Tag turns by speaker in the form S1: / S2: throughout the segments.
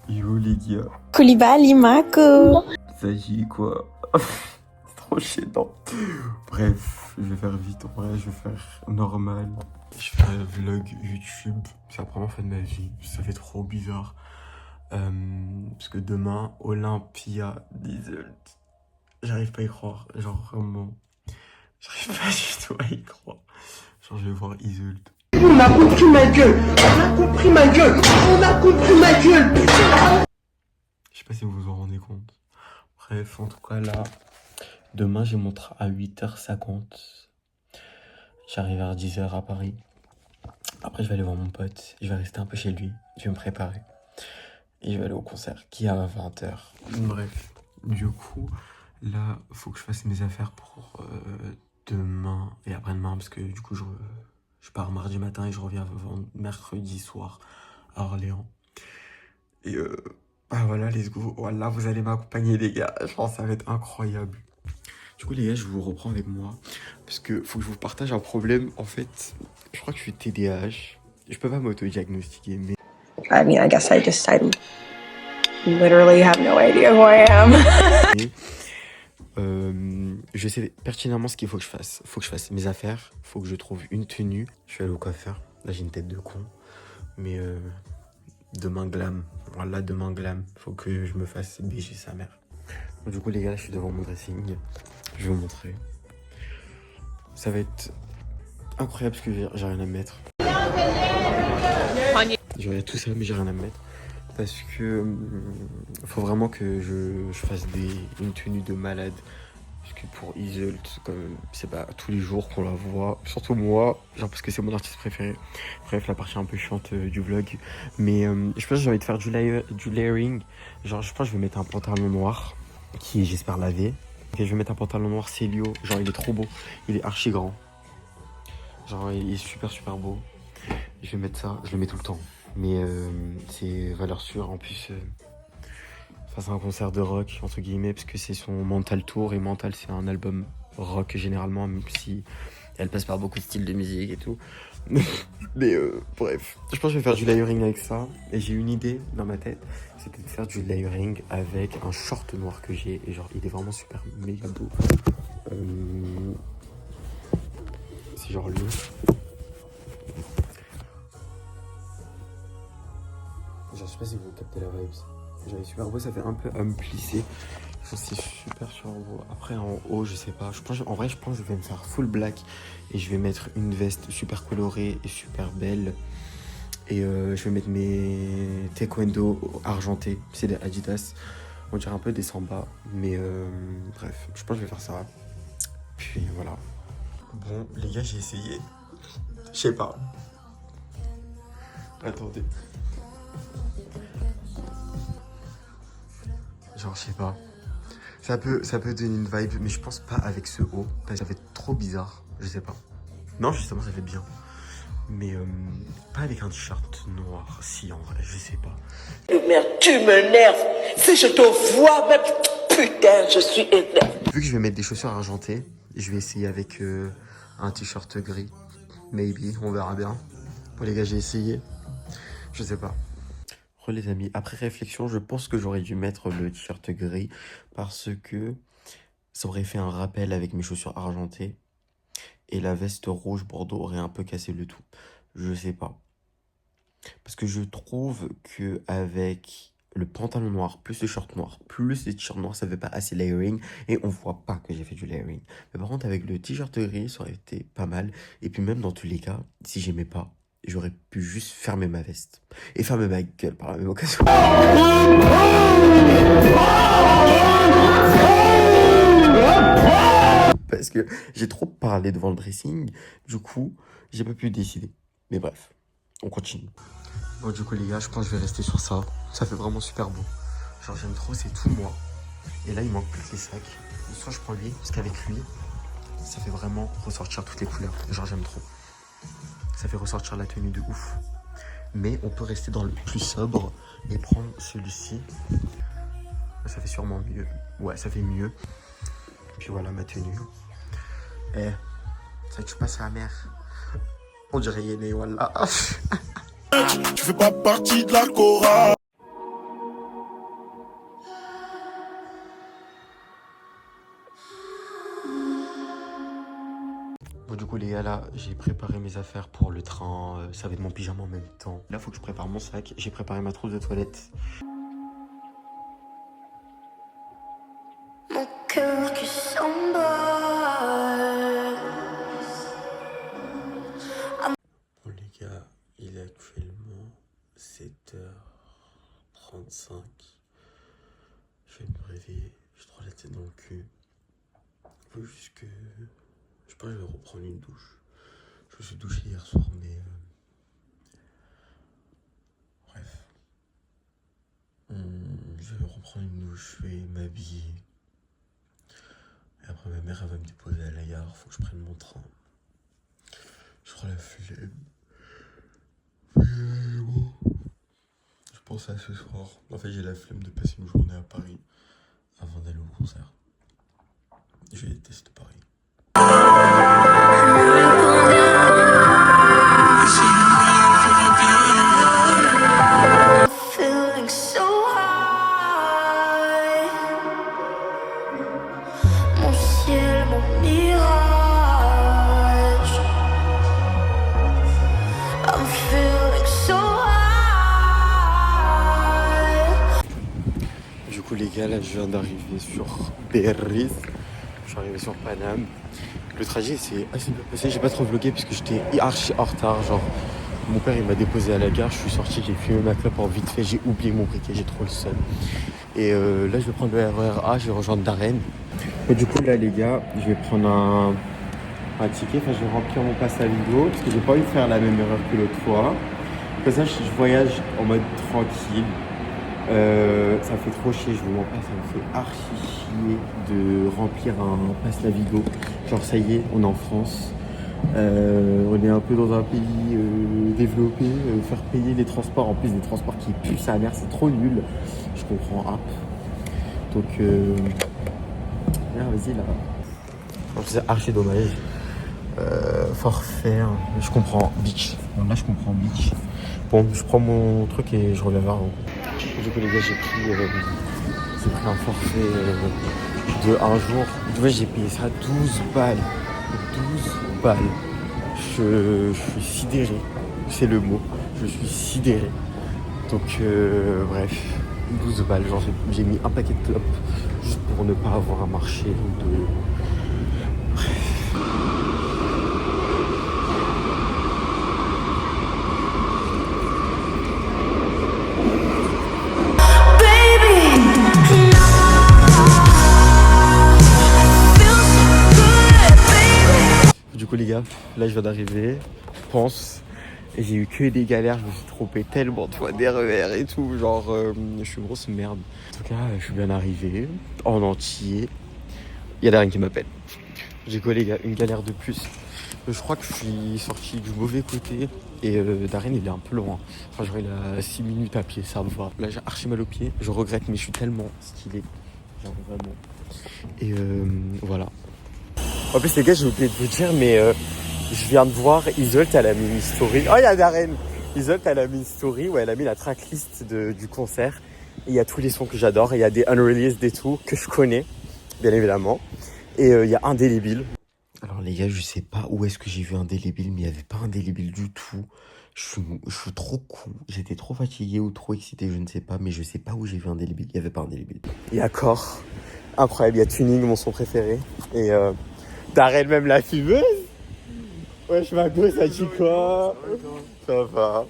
S1: Yo les gars,
S2: Koulibaly, Marco.
S1: ça y est quoi. C'est trop chiant. Bref, je vais faire vite, en vrai, je vais faire normal. Je fais un vlog YouTube, c'est la première fois de ma vie, ça fait trop bizarre. Parce que demain, Olympia Diesel. J'arrive pas à y croire, genre vraiment. J'arrive pas du tout à y croire. Genre je vais voir Iseult.
S3: On a compris ma gueule. On a compris ma gueule. On a compris ma gueule.
S1: Je sais pas si vous vous en rendez compte. Bref, en tout cas là, demain j'ai mon train à 8h50. J'arrive à 10h à Paris. Après je vais aller voir mon pote. Je vais rester un peu chez lui. Je vais me préparer. Et je vais aller au concert qui est à 20h. Bref, du coup, là, faut que je fasse mes affaires pour demain et après-demain. Parce que du coup, je pars mardi matin et je reviens mercredi soir à Orléans. Et bah voilà, let's go. Voilà, vous allez m'accompagner les gars. Je pense que ça va être incroyable. Du coup les gars, je vous reprends avec moi. Parce que faut que je vous partage un problème. En fait, je crois que je suis TDAH. Je peux pas m'auto-diagnostiquer, mais...
S2: I mean, I guess I just, I literally have no idea who I am.
S1: Je sais pertinemment ce qu'il faut que je fasse. Faut que je fasse mes affaires. Faut que je trouve une tenue. Je vais aller au coiffeur. Là, j'ai une tête de con. Mais demain glam. Voilà, demain glam. Faut que je me fasse beiger sa mère. Donc, du coup, les gars, je suis devant mon dressing. Je vais vous montrer. Ça va être incroyable parce que j'ai rien à me mettre. J'aurais tout ça, mais j'ai rien à me mettre. Parce que faut vraiment que je fasse une tenue de malade. Parce que pour Iseult, c'est pas tous les jours qu'on la voit. Surtout moi, genre parce que c'est mon artiste préféré. Bref, la partie un peu chiante du vlog. Mais je pense que j'ai envie de faire du layering. Genre je pense que je vais mettre un pantalon noir, qui est j'espère lavé. Ok, je vais mettre un pantalon noir Célio. Genre il est trop beau. Il est archi grand. Genre il est super super beau. Je vais mettre ça, je le mets tout le temps. Mais c'est valeur sûre en plus. C'est un concert de rock, entre guillemets, parce que c'est son Mental Tour. Et Mental, c'est un album rock généralement, même si elle passe par beaucoup de styles de musique et tout. Mais bref, je pense que je vais faire du layering avec ça. Et j'ai une idée dans ma tête, c'était de faire du layering avec un short noir que j'ai. Et genre, il est vraiment super méga beau. C'est genre lui. Genre, je sais pas si vous captez la vibe. Genre, il est super beau, ça fait un peu homme plissé. C'est super beau. Après, en haut, je sais pas. En vrai, je pense que je vais me faire full black. Et je vais mettre une veste super colorée et super belle. Et je vais mettre mes taekwondo argentés. C'est des Adidas. On dirait un peu des Samba. Mais bref, je pense que je vais faire ça. Puis voilà. Bon, les gars, j'ai essayé. Je sais pas. Attendez. Genre, je sais pas. Ça peut donner une vibe, mais je pense pas avec ce haut. Parce que ça fait trop bizarre. Je sais pas. Non, justement, ça fait bien. Mais pas avec un t-shirt noir. Si, en vrai, je sais pas.
S3: Merde, tu m'énerves. Si je te vois, même putain, je suis énervé.
S1: Vu que je vais mettre des chaussures argentées, je vais essayer avec un t-shirt gris. Maybe, on verra bien. Bon, les gars, j'ai essayé. Je sais pas. Les amis, après réflexion, je pense que j'aurais dû mettre le t-shirt gris parce que ça aurait fait un rappel avec mes chaussures argentées et la veste rouge bordeaux aurait un peu cassé le tout. Je sais pas. Parce que je trouve que avec le pantalon noir, plus le short noir, plus le t-shirt noir, ça fait pas assez layering et on voit pas que j'ai fait du layering. Mais par contre, avec le t-shirt gris, ça aurait été pas mal. Et puis même dans tous les cas, si j'aimais pas, j'aurais pu juste fermer ma veste et fermer ma gueule par la même occasion. Parce que j'ai trop parlé devant le dressing, du coup, j'ai pas pu décider. Mais bref, on continue. Bon, du coup, les gars, je pense que je vais rester sur ça. Ça fait vraiment super beau. Genre, j'aime trop, c'est tout moi. Et là, il manque plus que les sacs. Soit je prends lui, parce qu'avec lui, ça fait vraiment ressortir toutes les couleurs. Genre, j'aime trop. Ça fait ressortir la tenue de ouf. Mais on peut rester dans le plus sobre et prendre celui-ci. Ça fait sûrement mieux. Ouais, ça fait mieux. Puis voilà ma tenue. Eh, ça tu passes à la mer. On dirait Yéné, voilà.
S4: Tu fais pas partie de la chorale.
S1: Bon, du coup, les gars, là, j'ai préparé mes affaires pour le train. Ça va être mon pyjama en même temps. Là, faut que je prépare mon sac. J'ai préparé ma trousse de toilette.
S5: Mon cœur qui s'emballe.
S1: Bon, les gars, il est actuellement 7h35. Je vais me réveiller. J'ai trop la tête dans le cul. Faut juste que... Je sais pas, je vais reprendre une douche. Je me suis douché hier soir, mais... Bref. Je vais reprendre une douche, je vais m'habiller. Et après, ma mère, elle va me déposer à la gare. Faut que je prenne mon train. Je crois la flemme. Mais bon. Je pense à ce soir. En fait, j'ai la flemme de passer une journée à Paris avant d'aller au concert. Je déteste Paris.
S5: Feeling so high. Mon ciel, mon mirage. I'm feeling so high.
S1: Du coup, les gars, là, je viens d'arriver sur Biarritz. Je suis arrivé sur Paname. Le trajet s'est assez bien passé. J'ai pas trop vlogué parce que j'étais archi en retard. Genre, mon père, il m'a déposé à la gare. Je suis sorti, j'ai fumé ma clope en vite fait. J'ai oublié mon briquet, j'ai trop le seum. Et là, je vais prendre le RER A. Je vais rejoindre Darren. Et du coup, là, les gars, je vais prendre un ticket. Enfin, je vais remplir mon pass à Vigo parce que j'ai pas envie de faire la même erreur que l'autre fois. Comme ça, je voyage en mode tranquille. Ça me fait trop chier, je vous mens pas, ça me fait archi chier de remplir un pass Navigo. Genre ça y est, on est en France, on est un peu dans un pays développé, faire payer les transports, en plus des transports qui puent sa mère, c'est trop nul. Je comprends app. Donc vas-y là. C'est archi dommage. Forfait, hein. Je comprends, bitch. Bon, là je comprends, bitch. Bon, je prends mon truc et je reviens vers vous. Du coup les gars, j'ai pris un forfait de un jour. Tu vois, j'ai payé ça 12 balles. 12 balles. Je suis sidéré. C'est le mot. Je suis sidéré. Donc bref, 12 balles. Genre j'ai mis un paquet de clopes juste pour ne pas avoir à marcher de... Du coup les gars, là je viens d'arriver, je pense, et j'ai eu que des galères, je me suis trompé tellement de fois des revers et tout, genre je suis une grosse merde. En tout cas, je suis bien arrivé, en entier, il y a Darren qui m'appelle. J'ai quoi les gars, une galère de plus. Je crois que je suis sorti du mauvais côté et Darren il est un peu loin. Enfin genre il a 6 minutes à pied, ça me va. Là j'ai archi mal aux pieds, je regrette mais je suis tellement stylé, genre vraiment. Et voilà. En plus les gars, j'ai oublié de vous dire, mais je viens de voir Isolt, elle a mis une story. Oh, il y a Darren. Isolt, elle a mis une story où elle a mis la tracklist du concert. Et il y a tous les sons que j'adore. Il y a des unreleased et tout que je connais, bien évidemment. Et il y a Indélébile. Alors les gars, je sais pas où est-ce que j'ai vu Indélébile, mais il n'y avait pas Indélébile du tout. Je suis trop con. J'étais trop fatigué ou trop excité, je ne sais pas. Mais je sais pas où j'ai vu Indélébile. Il n'y avait pas Indélébile. Il y a Core. Incroyable. Il y a Tuning, mon son préféré. Et... Darren même la fumeuse. Ouais, je m'appelle ça dit quoi? Ça va.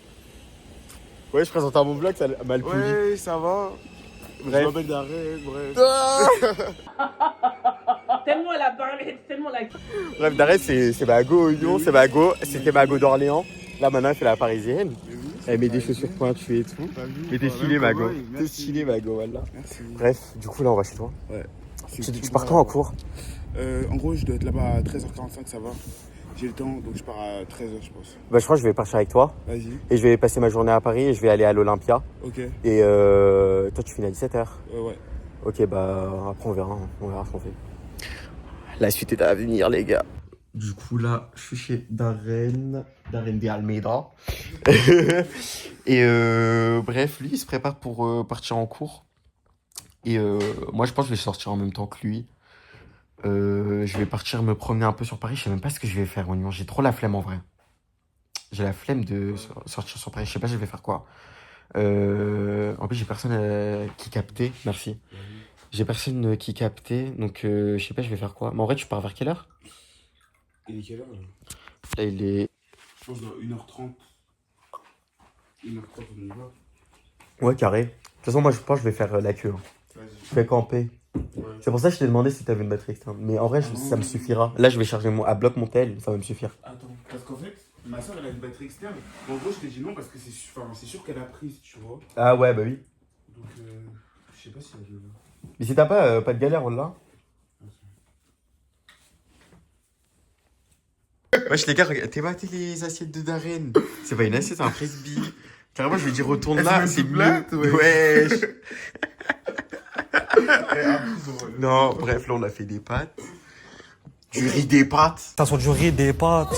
S1: Ouais, je présente à mon vlog, ça m'a le poli.
S4: Ouais, ça va.
S1: Bref.
S4: Je m'appelle Darren, bref.
S6: Tellement elle a parlé, tellement la...
S1: Bref, Darren, c'est ma go Oignon, c'est ma go. C'était ma go d'Orléans. Là, maintenant, elle fait la parisienne. Elle met des chaussures pointues et tout. Mais t'es stylé, ma go. T'es stylé, ma go, voilà.
S4: Merci.
S1: Bref, du coup, là, on va chez toi.
S4: Ouais.
S1: Tu pars quand en cours?
S4: En gros, je dois être là-bas à 13h45, ça va. J'ai le temps, donc je pars à 13h, je pense.
S1: Bah, je crois que je vais partir avec toi.
S4: Vas-y.
S1: Et je vais passer ma journée à Paris et je vais aller à l'Olympia.
S4: Ok.
S1: Et toi, tu finis à 17h.
S4: Ouais.
S1: Ok, bah après on verra ce qu'on fait. La suite est à venir, les gars. Du coup, là, je suis chez Darren de Almeida. Et bref, lui, il se prépare pour partir en cours. Et moi, je pense que je vais sortir en même temps que lui. Je vais partir me promener un peu sur Paris. Je sais même pas ce que je vais faire, honnêtement. J'ai trop la flemme en vrai. J'ai la flemme de sortir sur Paris. Je sais pas, je vais faire quoi. En plus, j'ai personne qui captait. Merci. J'ai personne qui captait. Donc, je sais pas, je vais faire quoi. Mais en vrai, tu pars vers quelle heure?
S4: Il est quelle heure là?
S1: Là, il est.
S4: Je pense dans 1h30. 1h30, on y va.
S1: Ouais, carré. De toute façon, moi, je pense que je vais faire la queue. Hein.
S4: Vas-y.
S1: Je vais camper.
S4: Ouais.
S1: C'est pour ça que je t'ai demandé si t'avais une batterie externe. Mais en vrai, ça me suffira. Là, je vais charger à bloc mon tel, ça va me suffire.
S4: Attends, parce qu'en fait, ma soeur elle a une batterie externe. En gros, je t'ai dit non parce que c'est sûr qu'elle a prise, tu vois.
S1: Ah ouais, bah oui.
S4: Donc, je sais pas si elle veut.
S1: Mais si t'as pas de galère, on l'a. Wesh, les gars, t'es maté les assiettes de Darren. C'est pas une assiette, c'est un frisbee. Carrément, je lui dis retourne là, c'est
S4: plate,
S1: mieux.
S4: ouais.
S1: Wesh. Non, bref, là, on a fait des pâtes. Du riz des pâtes.
S7: Ça sont du riz, des pâtes.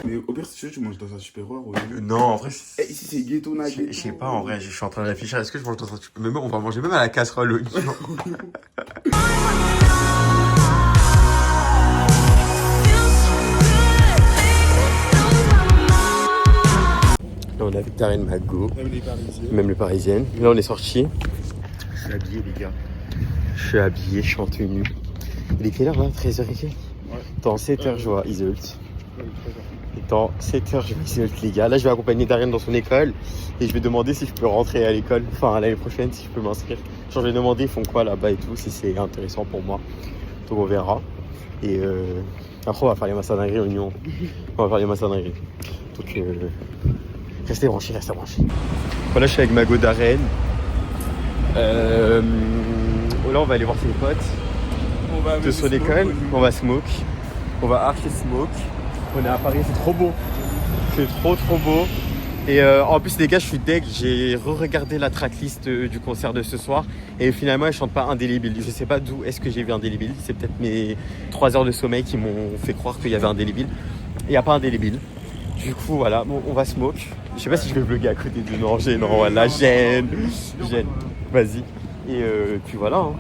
S4: Mais au pire, si tu veux, tu manges dans un supérieur. Ouais.
S1: Non, en vrai,
S4: Ici, c'est ghetto, na
S1: je sais pas, en vrai, je suis en train de réfléchir. Est-ce que je mange dans un supérieur? Même, on va manger même à la casserole. Là, on est avec Darren Mago,
S4: Même les Parisiens.
S1: même les Parisiennes. Là, on est sortis. Je suis habillé, les gars. Je suis habillé, je suis en tenue. Il est quelle heure là? 13h15.
S4: Ouais.
S1: Dans 7h, je vois Iseult. Dans 7h, je vois Iseult, les gars. Là, je vais accompagner Darren dans son école et je vais demander si je peux rentrer à l'école. Enfin, l'année prochaine, si je peux m'inscrire. Genre, je vais demander ils font quoi là-bas et tout, si c'est intéressant pour moi. Donc, on verra. Et après, on va faire les maçonneries au Lyon. On va faire les maçonneries. Donc, restez branchés, restez branchés. Voilà, je suis avec Mago Darren. Là, on va aller voir ses potes de son école. On va smoke. On va archi smoke. On est à Paris, c'est trop beau. C'est trop beau. Et en plus, les gars, je suis deg. J'ai re-regardé la tracklist du concert de ce soir. Et finalement, elle chante pas Indélébile. Je sais pas d'où est-ce que j'ai vu Indélébile. C'est peut-être mes 3 heures de sommeil qui m'ont fait croire qu'il y avait Indélébile. Il n'y a pas Indélébile. Du coup, voilà, bon, on va smoke. Je sais pas si je vais vlogger à côté de non, gêne, non, voilà, gêne. Vas-y. Et puis voilà. Hein.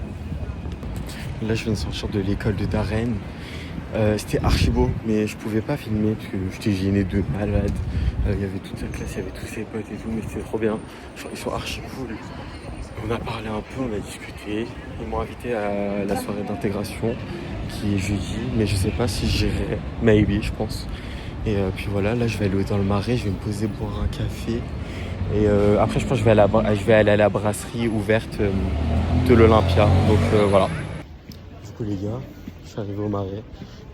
S1: Là, je viens de sortir de l'école de Darren. C'était archi beau, mais je pouvais pas filmer parce que j'étais gêné de malade. Il y avait toute la classe, il y avait tous ses potes et tout, mais c'était trop bien. Ils sont archi cool. On a parlé un peu, on a discuté. Ils m'ont invité à la soirée d'intégration qui est jeudi, mais je sais pas si j'irai. Maybe, je pense. Et puis voilà, là je vais aller dans le Marais, je vais me poser boire un café. Et après je pense que je vais aller à la brasserie ouverte de l'Olympia. Donc voilà. Du coup les gars, je suis arrivé au Marais.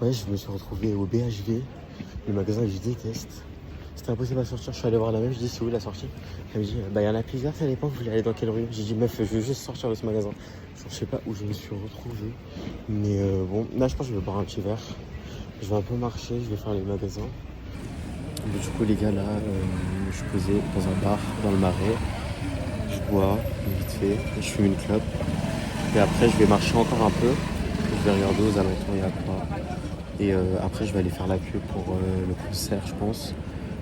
S1: Ouais, je me suis retrouvé au BHV, le magasin que je déteste. C'était impossible à sortir, je suis allé voir la meuf, je dis c'est où la sortie? Elle me dit bah il y en a plusieurs, ça dépend, vous voulez aller dans quelle rue? J'ai dit meuf, je veux juste sortir de ce magasin. Je sais pas où je me suis retrouvé. Mais bon, là je pense que je vais boire un petit verre. Je vais un peu marcher, je vais faire les magasins. Mais du coup les gars là, je suis posé dans un bar dans le Marais. Je bois vite fait, je fume une clope. Et après je vais marcher encore un peu. Je vais regarder aux alentours il y a quoi. Et après je vais aller faire la queue pour le concert je pense.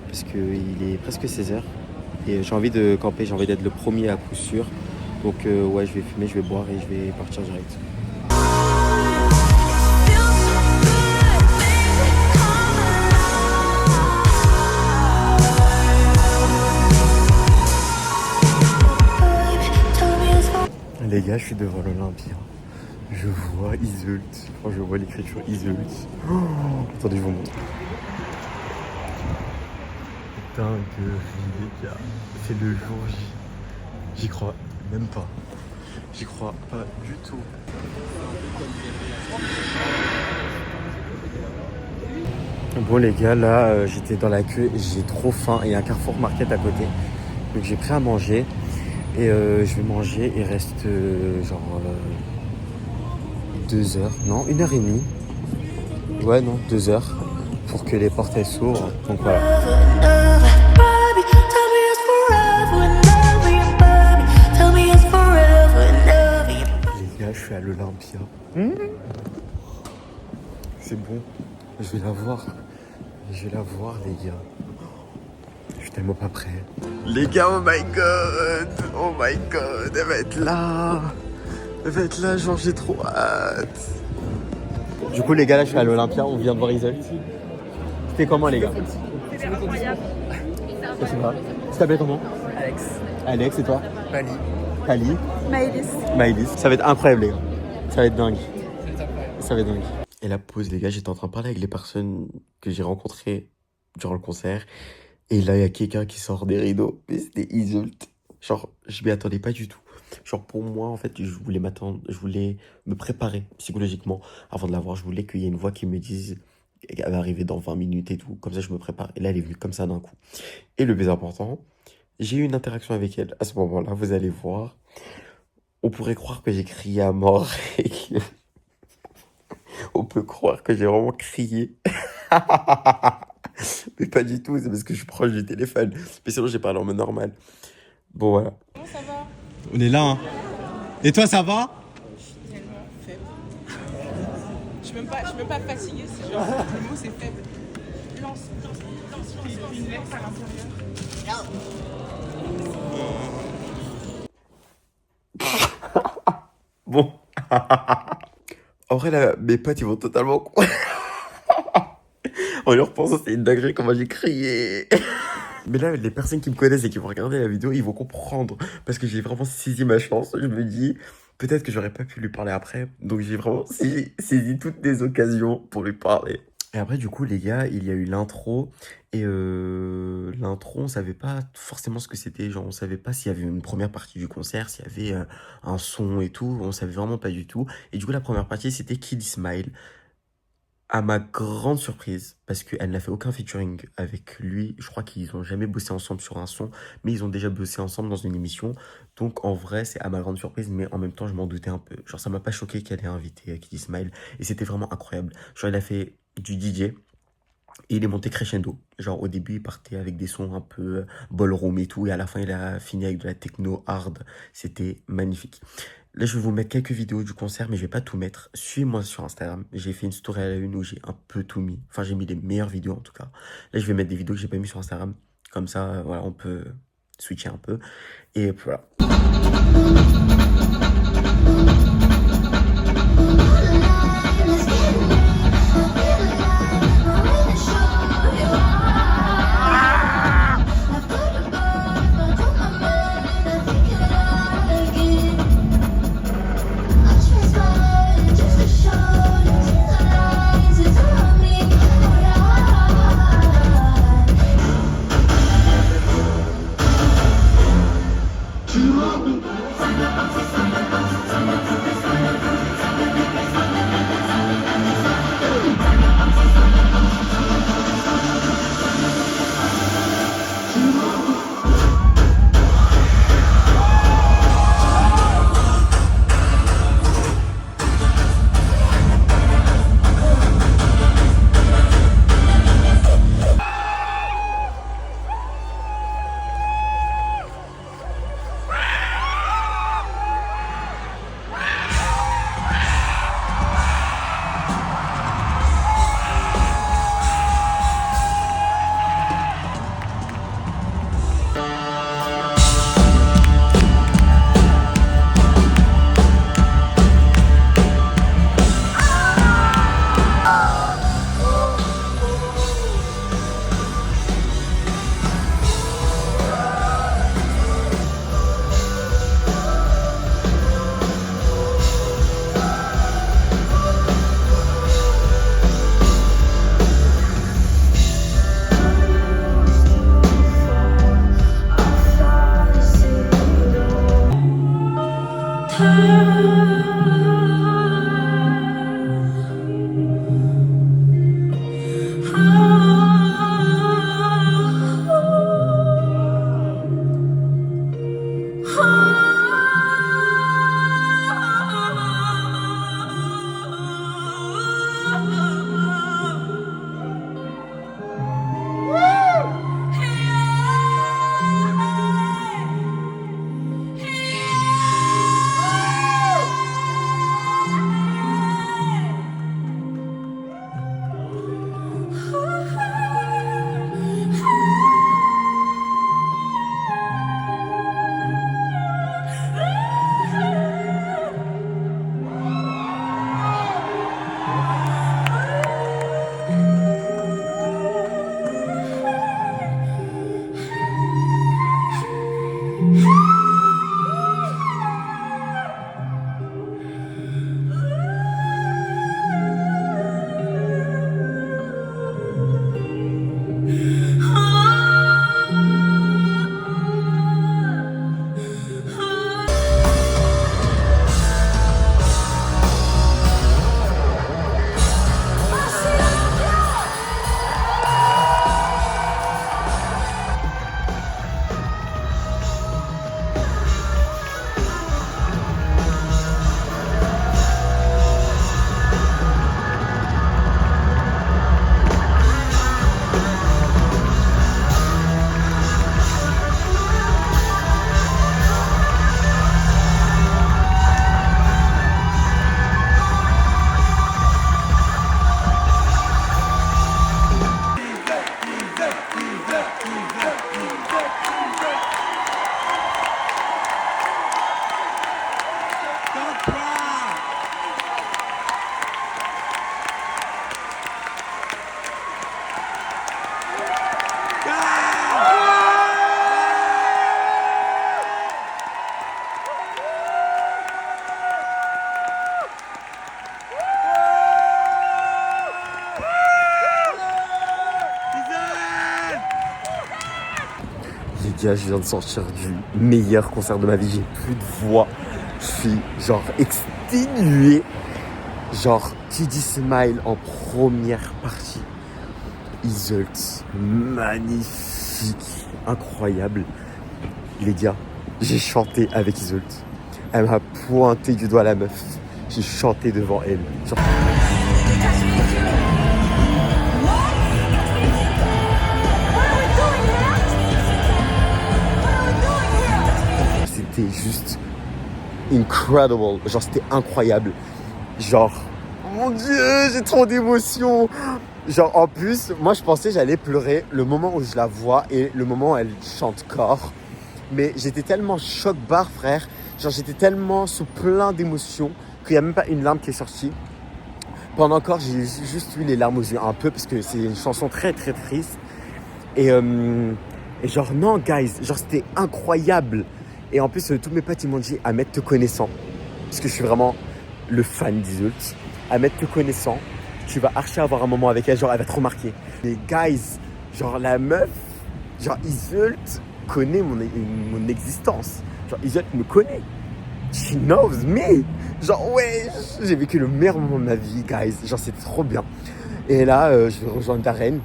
S1: Parce qu'il est presque 16h. Et j'ai envie de camper, j'ai envie d'être le premier à coup sûr. Donc ouais je vais fumer, je vais boire et je vais partir direct. Les gars, je suis devant l'Olympia. Je vois Iseult. Enfin, je vois l'écriture Iseult. Oh, attendez, je vous montre. Dinguerie, les gars. C'est le jour J. J'y crois même pas. J'y crois pas du tout. Bon les gars, là j'étais dans la queue et j'ai trop faim. Il y a un Carrefour Market à côté. Donc j'ai pris à manger. Et je vais manger, il reste genre 2 heures, non, 1h30. Ouais, non, 2 heures pour que les portes elles s'ouvrent. Donc voilà. Les gars, je suis à l'Olympia. C'est bon. Je vais la voir. Je vais la voir, les gars. Je suis tellement pas prêt. Les gars, oh my god. Oh my god. Elle va être là. Elle va être là, genre j'ai trop hâte. Du coup, les gars, là, je suis à l'Olympia. On vient de voir Isolde. C'était comment, les gars?
S6: C'était incroyable.
S1: Je sais pas. Tu t'appelles comment?
S7: Alex.
S1: Alex, et toi?
S7: Pali.
S1: Pali.
S6: Maëlys.
S1: Maëlys. Ça va être incroyable, les gars. Ça va être dingue. Ça va être dingue. Et la pause, les gars, j'étais en train de parler avec les personnes que j'ai rencontrées durant le concert. Et là, il y a quelqu'un qui sort des rideaux. Mais c'était Isolde. Genre, je m'y attendais pas du tout. Genre, pour moi, en fait, je voulais me préparer psychologiquement avant de la voir. Je voulais qu'il y ait une voix qui me dise qu'elle va arriver dans 20 minutes et tout. Comme ça, je me prépare. Et là, elle est venue comme ça d'un coup. Et le plus important, j'ai eu une interaction avec elle. À ce moment-là, vous allez voir. On pourrait croire que j'ai crié à mort. Et que... On peut croire que j'ai vraiment crié. Mais pas du tout, c'est parce que je suis proche du téléphone. Mais sinon, j'ai parlé en mode normal. Bon, voilà.
S6: Comment ça va?
S8: On est là, hein. Et toi, ça va?
S6: Tellement faible. Je suis même pas fatiguée, c'est genre, le mot c'est faible. Lance une lettre à l'intérieur.
S1: Bon. En vrai, là, mes potes, ils vont totalement... En leur pensant, c'est une dinguerie comment j'ai crié. Mais là, les personnes qui me connaissent et qui vont regarder la vidéo, ils vont comprendre. Parce que j'ai vraiment saisi ma chance. Je me dis, peut-être que j'aurais pas pu lui parler après. Donc j'ai vraiment saisi toutes les occasions pour lui parler. Et après, du coup, les gars, il y a eu l'intro. Et l'intro, on savait pas forcément ce que c'était. Genre, on savait pas s'il y avait une première partie du concert, s'il y avait un son et tout. On savait vraiment pas du tout. Et du coup, la première partie, c'était Kid Smile. À ma grande surprise, parce qu'elle n'a fait aucun featuring avec lui, je crois qu'ils n'ont jamais bossé ensemble sur un son, mais ils ont déjà bossé ensemble dans une émission. Donc en vrai, c'est à ma grande surprise, mais en même temps, je m'en doutais un peu. Genre, ça m'a pas choqué qu'elle ait invité Kid Smile, et c'était vraiment incroyable. Genre, il a fait du DJ, et il est monté crescendo. Genre, au début, il partait avec des sons un peu ballroom et tout, et à la fin, il a fini avec de la techno hard. C'était magnifique. Là, je vais vous mettre quelques vidéos du concert, mais je vais pas tout mettre. Suivez-moi sur Instagram. J'ai fait une story à la une où j'ai un peu tout mis. Enfin, j'ai mis les meilleures vidéos en tout cas. Là, je vais mettre des vidéos que j'ai pas mis sur Instagram. Comme ça, voilà, on peut switcher un peu. Et voilà. gars, je viens de sortir du meilleur concert de ma vie. J'ai plus de voix. Je suis genre exténué. Genre, TD Smile en première partie. Iseult, magnifique, incroyable. Les gars, j'ai chanté avec Iseult. Elle m'a pointé du doigt la meuf. J'ai chanté devant elle. Genre... C'était juste incredible. Genre, c'était incroyable. Genre, mon Dieu, j'ai trop d'émotions. Genre, en plus, moi, je pensais que j'allais pleurer le moment où je la vois et le moment où elle chante corps. Mais j'étais tellement choc-barre, frère. Genre, j'étais tellement sous plein d'émotions qu'il n'y a même pas une larme qui est sortie. Pendant corps, j'ai juste eu les larmes aux yeux un peu parce que c'est une chanson très, très triste. Et genre, non, guys, genre, c'était incroyable. Et en plus, tous mes potes, ils m'ont dit, Ahmed, te connaissant, parce que je suis vraiment le fan d'Iseult, Ahmed, te connaissant, tu vas archi avoir un moment avec elle, genre, elle va te remarquer. Les guys, genre, la meuf, genre, Iseult connaît mon existence. Genre, Iseult me connaît. She knows me. Genre, ouais, j'ai vécu le meilleur moment de ma vie, guys. Genre, c'était trop bien. Et là, je vais rejoindre Darren.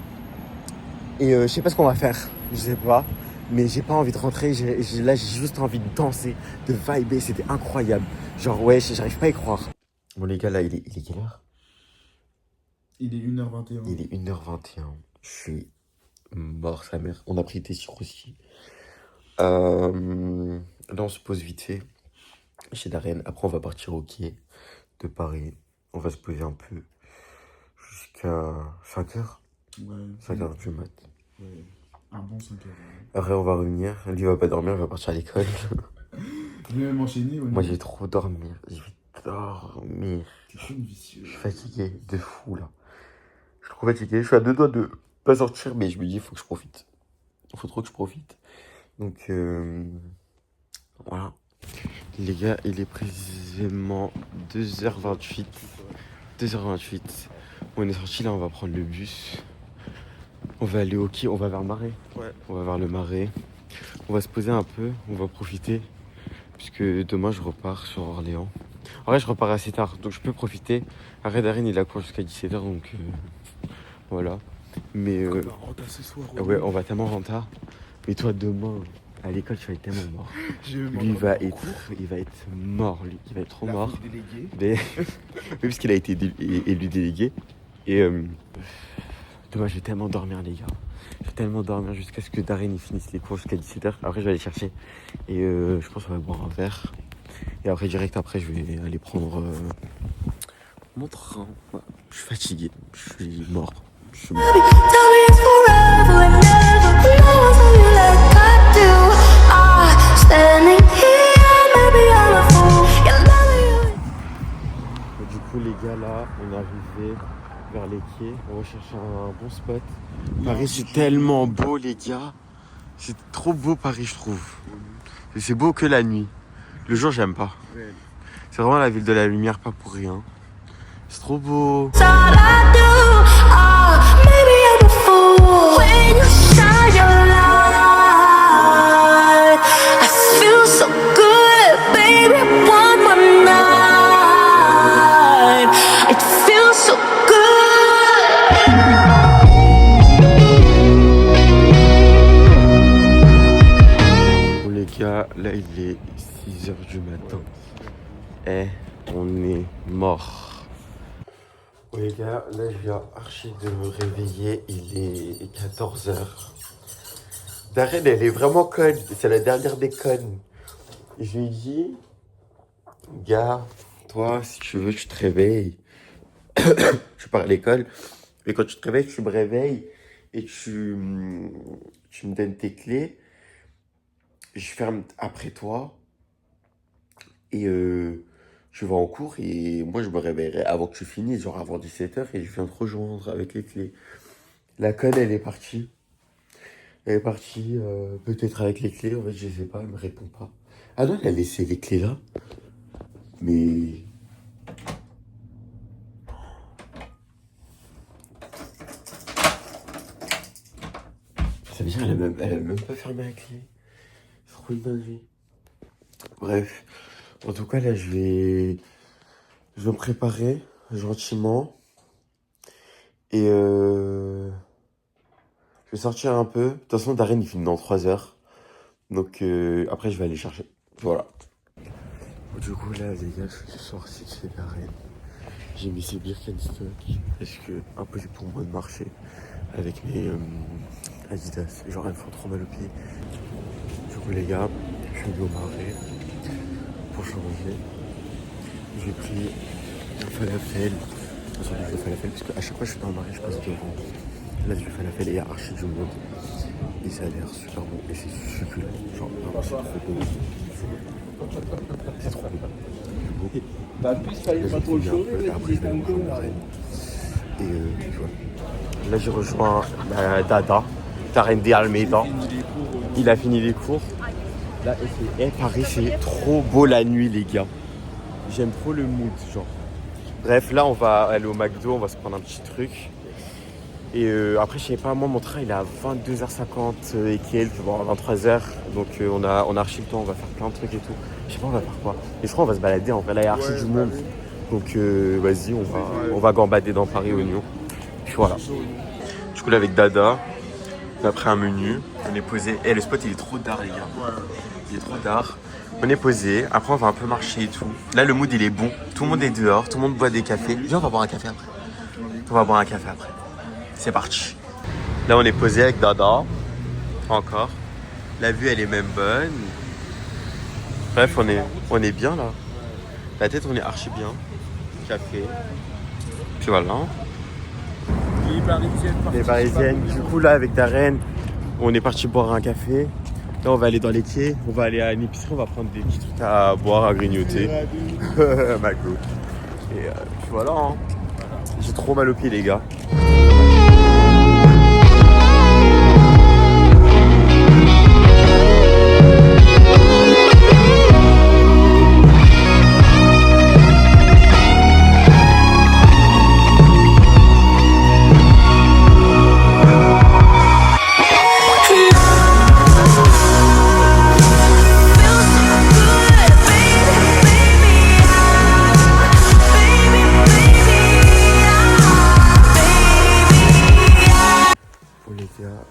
S1: Et je sais pas ce qu'on va faire, je sais pas. Mais j'ai pas envie de rentrer, là j'ai juste envie de danser, de vibrer, c'était incroyable. Genre ouais, j'arrive pas à y croire. Bon les gars, là il est quelle heure?
S4: Il est 1h21.
S1: Il est 1h21, je suis mort sa mère. On a pris des sucres aussi. Là on se pose vite fait chez Darren, après on va partir au quai de Paris. On va se poser un peu jusqu'à 5h.
S4: Ouais.
S1: 5h du mat.
S4: Ouais. Un bon 5h.
S1: Après on va revenir, lui va pas dormir, il va partir à l'école.
S4: Tu veux même enchaîner ou non?
S1: Moi j'ai trop dormi, j'ai dormi.
S4: T'es chaud, vicieux.
S1: Je suis fatigué de fou là. Je suis trop fatigué, je suis à 2 doigts de pas sortir, mais je me dis il faut que je profite. Il faut trop que je profite. Donc voilà. Les gars, il est précisément 2h28. 2h28. On est sorti là, on va prendre le bus. On va aller au quai, on va vers le Marais. Ouais. On va vers le Marais. On va se poser un peu, on va profiter. Puisque demain je repars sur Orléans. En vrai je repars assez tard, donc je peux profiter. Arrête Darren il a cours jusqu'à 17h, donc voilà. Mais
S4: ce soir,
S1: ouais, on va tellement rentrer. Mais toi demain, à l'école tu vas être tellement mort. Lui il va être mort, lui. Il va être trop mort. Oui, puisqu'il a été élu délégué. Et demain je vais tellement dormir les gars. Je vais tellement dormir jusqu'à ce que Darren il finisse les cours jusqu'à 17h. Après je vais aller chercher. Et je pense qu'on va boire un verre. Et après direct après je vais aller prendre mon train. Ouais, je suis fatigué. Je suis mort.
S5: Tell me it's forever and never. No one tell you like I do. Standing here, maybe I'm a fool. You love me.
S1: Du coup les gars là, on est arrivé vers les quais. On recherche un bon spot. Paris c'est tellement beau les gars. C'est trop beau Paris je trouve. C'est beau que la nuit. Le jour j'aime pas. C'est vraiment la ville de la lumière, pas pour rien. C'est trop beau.
S5: It's all I do. Maybe I'm a fool. When you shine your light, I feel so good, baby. One more night, it feels so good.
S1: Bon les gars, là il est 6h du matin. Et on est mort. Bon les gars, là je viens archi de me réveiller, il est 14h. Darren elle est vraiment conne, c'est la dernière des connes. Je lui dis, gars, toi si tu veux tu te réveilles. Tu pars à l'école, mais quand tu te réveilles, tu me réveilles et tu me donnes tes clés. Je ferme après toi et je vais en cours et moi je me réveillerai avant que tu finisses, genre avant 17h et je viens te rejoindre avec les clés. La conne elle est partie. Elle est partie peut-être avec les clés, en fait je sais pas, elle me répond pas. Ah non, elle a laissé les clés là. Mais... Ça veut dire elle a même pas fermé la clé. trop une dinguerie. Bref, en tout cas là je vais me préparer gentiment et je vais sortir un peu. De toute façon Darren il finit dans 3 heures, donc après je vais aller chercher. Voilà. Du coup là les gars je suis sorti de chez Darren. J'ai mis ces Birkenstock parce que impossible pour moi de marcher avec mes Adidas. Genre elles me font trop mal aux pieds. Du coup les gars, je suis venu au marais pour changer. J'ai pris un falafel. Attendez, le falafel parce qu'à chaque fois que je suis dans le marais je passe devant. Là j'ai le falafel et il y a archi du monde. Et ça a l'air super bon et c'est succulent. Genre vraiment c'est trop bon. C'est trop bon.
S7: Bah, plus, fallait pas trop le chauffer,
S1: après je vais aller rejoindre Darren. Et voilà. Là j'ai rejoint Dada, Darren de Almeida. Il a fini les cours. Là, Paris, c'est trop beau la nuit, les gars. J'aime trop le mood, genre. Bref, là, on va aller au McDo, on va se prendre un petit truc. Et après, je sais pas, moi, mon train, il est à 22h50 et quelques, bon, à 23h. Donc, on a archi le temps, on va faire plein de trucs et tout. Je sais pas, on va faire quoi. Et je crois qu'on va se balader, en vrai, là, il y a archi du monde. Donc, vas-y, on va gambader dans Paris Oignon. Puis voilà. Du coup, là, avec Dada, on a pris un menu. On est posé. Le spot, il est trop tard, les gars. Il est trop tard. On est posé. Après, on va un peu marcher et tout. Là, le mood, il est bon. Tout le monde est dehors. Tout le monde boit des cafés. Viens, on va boire un café après. On va boire un café après. C'est parti. Là, on est posé avec Dada. Encore. La vue, elle est même bonne. Bref, on est bien, là. La tête, on est archi bien. Café. Puis voilà. Les Parisiennes. Du coup, là, avec Darren, on est parti boire un café. Là, on va aller dans les quais. On va aller à une épicerie. On va prendre des petits trucs à boire, à grignoter. McDo. Et puis voilà. Hein. J'ai trop mal aux pieds, les gars.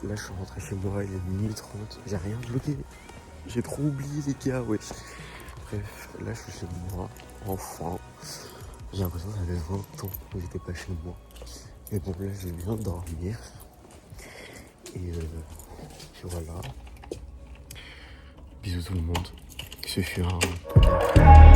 S1: Là je suis rentré chez moi, il est minuit 30, j'ai rien bloqué. J'ai trop oublié les gars, ouais. Bref, là je suis chez moi, enfin. J'ai l'impression que ça fait 20 ans que j'étais pas chez moi. Mais bon là je viens de dormir. Et puis voilà. Bisous tout le monde. Ce fut un podcast.